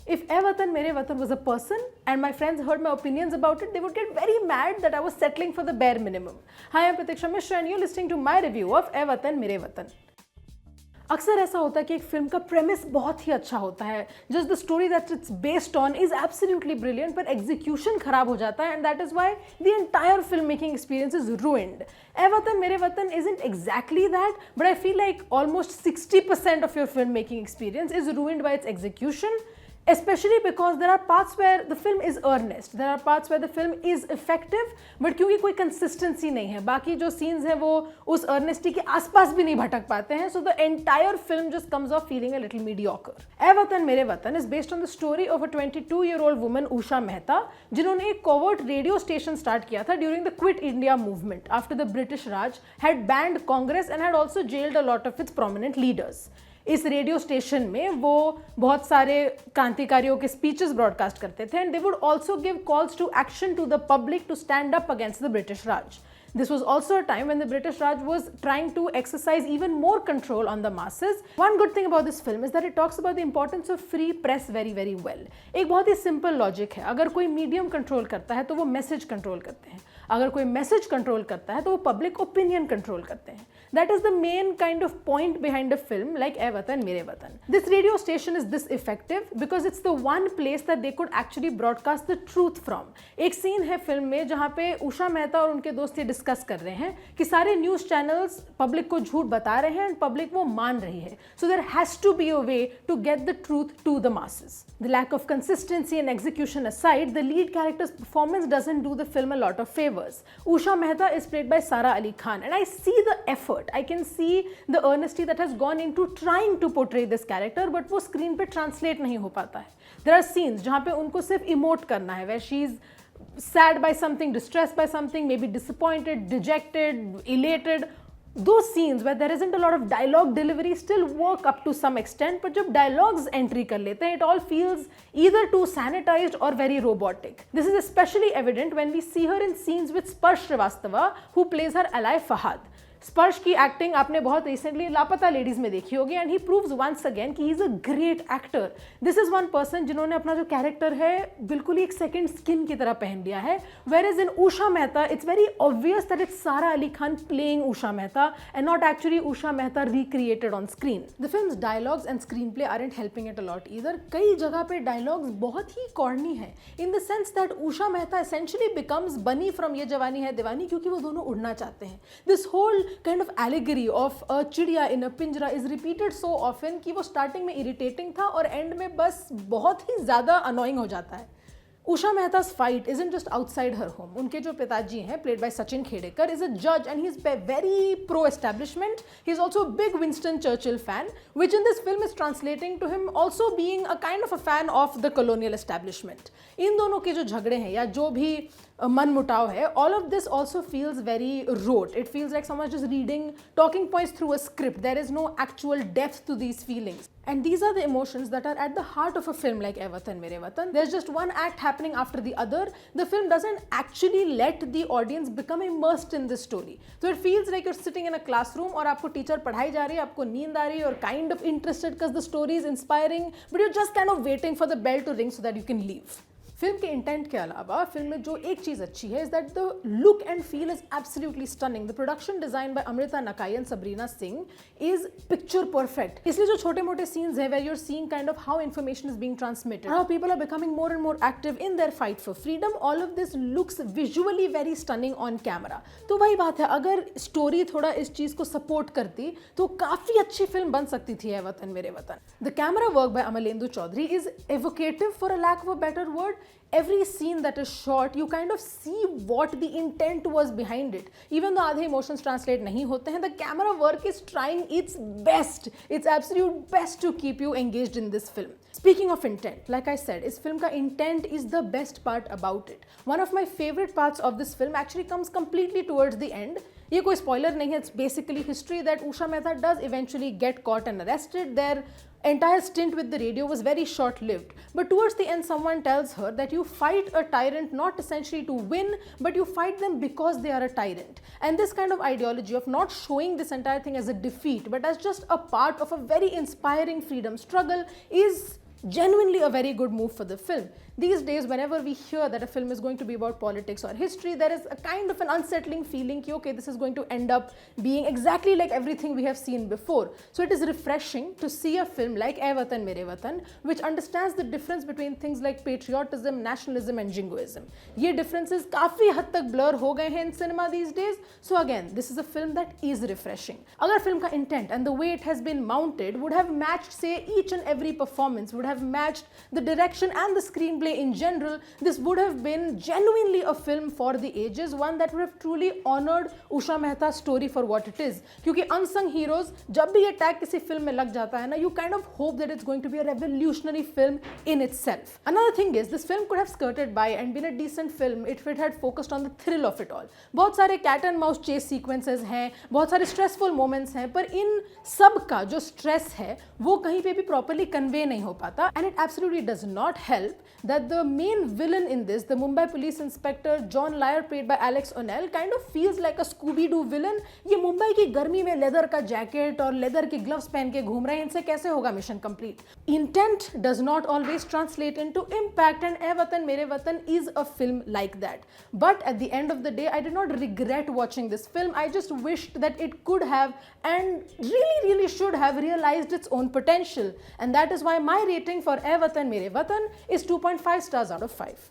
If A Watan Mere Watan was a person and my friends heard my opinions about it, they would get very mad that I was settling for the bare minimum. Hi, I'm Pratiksha Mishra and you're listening to my review of A Watan Mere Watan. अक्सर ऐसा होता है कि एक film का premise बहुत ही अच्छा होता है, just the story that it's based on is absolutely brilliant, पर एग्जीक्यूशन खराब हो जाता है and that is why the entire film making experience is ruined. ए वतन मेरे वतन isn't exactly that, but I feel like almost 60% of your filmmaking experience is ruined by its execution, especially because there are parts where the film is earnest, there are parts where the film is effective, but क्योंकि कोई consistency नहीं है, बाकी जो scenes हैं वो उस earnesty के आसपास भी नहीं भटक पाते हैं, so the entire film just comes off feeling a little mediocre. ए वतन मेरे वतन is based on the story of a 22-year-old woman Usha Mehta, जिन्होंने एक covert radio station start किया था during the Quit India movement after the British Raj had banned Congress and had also jailed a lot of its prominent leaders. इस radio station में वो बहुत सारे क्रांतिकारियों के स्पीचेस ब्रॉडकास्ट करते थे and they would also give calls to action to the public to stand up against the British Raj. This was also a time when the British Raj was trying to exercise even more control on the masses. One good thing about this film is that it talks about the importance of free press very very well. एक बहुत ही simple logic है, अगर कोई medium control करता है तो वो message control करते हैं, अगर कोई message control करता है तो वो public opinion control करते हैं. That is the main kind of point behind a film like A Watan Mere Watan. This radio station is this effective because it's the one place that they could actually broadcast the truth from. एक scene है film में जहाँ पे उषा मेहता और उनके दोस्त ये discuss कर रहे हैं कि सारे न्यूज़ चैनल्स पब्लिक को झूठ बता रहे हैं एंड पब्लिक वो मान रही है. So there has to be a way to get the truth to the masses. The lack of consistency and execution aside, the lead character's performance doesn't do the film a lot of favors. Usha Mehta is played by Sara Ali Khan and I see the effort. I can see the earnesty that has gone into trying to portray this character, but वो screen पे translate नहीं हो पाता है. There are scenes जहाँ पे उनको सिर्फ emote करना है, where she's sad by something, distressed by something, maybe disappointed, dejected, elated. Those scenes where there isn't a lot of dialogue delivery still work up to some extent, but जब dialogues entry कर लेते हैं, it all feels either too sanitized or very robotic. This is especially evident when we see her in scenes with Sparsh Srivastava, who plays her ally Fahad. स्पर्श की acting आपने बहुत recently लापता ladies में देखी होगी and he proves once again कि he is a great actor. This is one person जिन्होंने अपना जो कैरेक्टर है बिल्कुल ही एक सेकंड स्किन की तरह पहन लिया है. Where is in Usha Mehta it's very obvious that it's Sara Ali Khan playing Usha Mehta and not actually Usha Mehta recreated on screen. The film's dialogues and screenplay aren't helping it a lot either. कई जगह पे डायलॉग्स बहुत ही कॉर्नी है in the sense that Usha Mehta essentially becomes Bunny from Yeh Jawaani है दीवानी क्योंकि वो दोनों उड़ना चाहते हैं. This whole kind of allegory of a चिड़िया in a पिंजरा is repeated so often कि वो starting में irritating था और end में बस बहुत ही ज़्यादा annoying हो जाता है. Usha Mehta's fight isn't just outside her home. उनके जो पिताजी हैं played by Sachin Khedekar is a judge and he's very pro-establishment. He's also a big Winston Churchill fan, which in this film is translating to him also being a kind of a fan of the colonial establishment. इन दोनों के जो झगड़े हैं या जो भी मन मुटाव है, all of this also feels very rote. It feels like someone just reading talking points through a script. There is no actual depth to these feelings. And these are the emotions that are at the heart of a film like A Watan Mere Watan. There's just one act happening after the other. The film doesn't actually let the audience become immersed in this story. So it feels like you're sitting in a classroom और आपको teacher पढ़ाई जा रही है, आपको नींद आ रही है, और kind of interested because the story is inspiring, but you're just kind of waiting for the bell to ring so that you can leave. Film के इंटेंट के अलावा फिल्म में जो एक चीज़ अच्छी है is that the look and feel is absolutely stunning. The production design by Amrita Nakai and Sabrina Singh is picture perfect. इसलिए जो छोटे मोटे सीन्स हैं where you are seeing kind of how information is being transmitted, how people are becoming more and more active in their fight for freedom, all of this looks visually very stunning on camera. तो वही बात है, अगर story थोड़ा इस चीज़ को support करती तो काफ़ी अच्छी फिल्म बन सकती थी ए Watan Mere Watan. The camera work by Amlendu Chaudhary is evocative for a lack of a better word. Every scene that is shot, you kind of see what the intent was behind it. Even though आधे emotions translate नहीं होते हैं, the camera work is trying its best, its absolute best to keep you engaged in this film. Speaking of intent, like I said, इस film का intent is the best part about it. One of my favorite parts of this film actually comes completely towards the end. ये कोई spoiler नहीं है, it's basically history that Usha Mehta does eventually get caught and arrested. Their entire stint with the radio was very short-lived, but towards the end someone tells her that you fight a tyrant not essentially to win, but you fight them because they are a tyrant. And this kind of ideology of not showing this entire thing as a defeat but as just a part of a very inspiring freedom struggle is genuinely a very good move for the film. These days, whenever we hear that a film is going to be about politics or history, there is a kind of an unsettling feeling that, okay, this is going to end up being exactly like everything we have seen before. So it is refreshing to see a film like Ae Watan Mere Watan, which understands the difference between things like patriotism, nationalism and jingoism. Ye differences काफी हद तक blur हो गए हैं in cinema these days. So again, this is a film that is refreshing. अगर film का intent and the way it has been mounted would have matched, say, each and every performance, would have matched the direction and the screenplay in general, this would have been genuinely a film for the ages, one that would have truly honored Usha Mehta's story for what it is. क्योंकि unsung heroes, जब भी ये tag किसी film में लग जाता है ना, you kind of hope that it's going to be a revolutionary film in itself. Another thing is, this film could have skirted by and been a decent film if it had focused on the thrill of it all. बहुत सारे cat and mouse chase sequences हैं, बहुत सारे stressful moments हैं, पर इन सब का जो stress है, वो कहीं पे भी properly convey नहीं हो पाता. And it absolutely does not help that the main villain in this, the Mumbai police inspector John Lyer, played by Alex O'Neill, kind of feels like a Scooby-Doo villain. ये मुंबई की गर्मी में leather का jacket और leather के gloves पहन के घूम रहे हैं, इनसे कैसे होगा mission complete? Intent does not always translate into impact, and Ae Watan Mere Watan is a film like that. But at the end of the day, I did not regret watching this film. I just wished that it could have and really should have realized its own potential. And that is why my rating for Ae Watan Mere Watan is 2.5 stars out of 5.